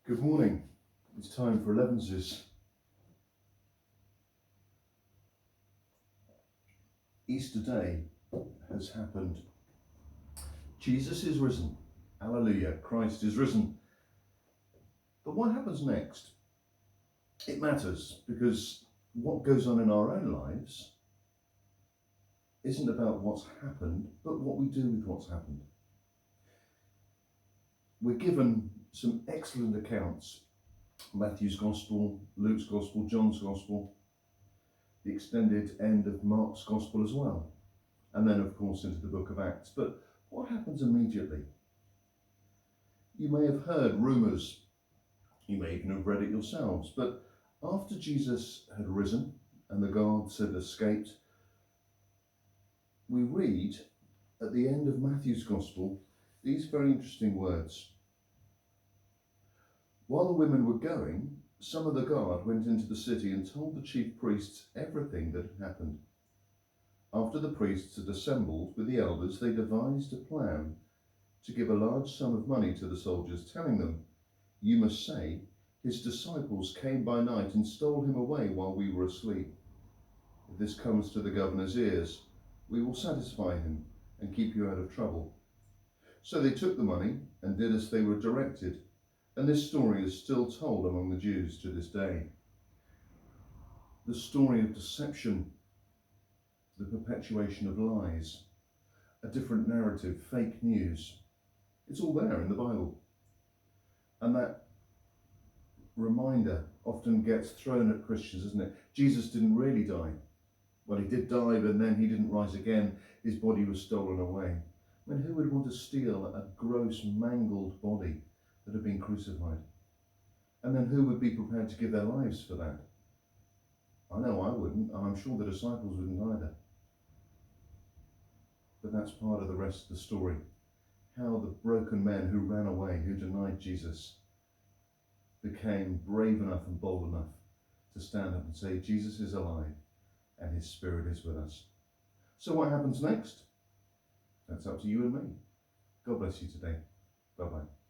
Good morning. It's time for Elevenses. Easter Day has happened. Jesus is risen. Alleluia. Christ is risen. But what happens next? It matters, because what goes on in our own lives isn't about what's happened, but what we do with what's happened. We're given some excellent accounts. Matthew's Gospel, Luke's Gospel, John's Gospel, the extended end of Mark's Gospel as well, and then of course into the book of Acts. But what happens immediately? You may have heard rumours, you may even have read it yourselves, but after Jesus had risen and the guards had escaped, we read at the end of Matthew's Gospel these very interesting words. While the women were going, some of the guard went into the city and told the chief priests everything that had happened. After the priests had assembled with the elders, they devised a plan to give a large sum of money to the soldiers, telling them, "You must say, his disciples came by night and stole him away while we were asleep. If this comes to the governor's ears, we will satisfy him and keep you out of trouble." So they took the money and did as they were directed. And this story is still told among the Jews to this day. The story of deception, the perpetuation of lies, a different narrative, fake news. It's all there in the Bible. And that reminder often gets thrown at Christians, isn't it? Jesus didn't really die. Well, he did die, but then he didn't rise again. His body was stolen away. I mean, who would want to steal a gross, mangled body that had been crucified? And then who would be prepared to give their lives for that? I know I wouldn't, and I'm sure the disciples wouldn't either. But that's part of the rest of the story. How the broken men who ran away, who denied Jesus, became brave enough and bold enough to stand up and say, Jesus is alive and his Spirit is with us. So what happens next? That's up to you and me. God bless you today. Bye-bye.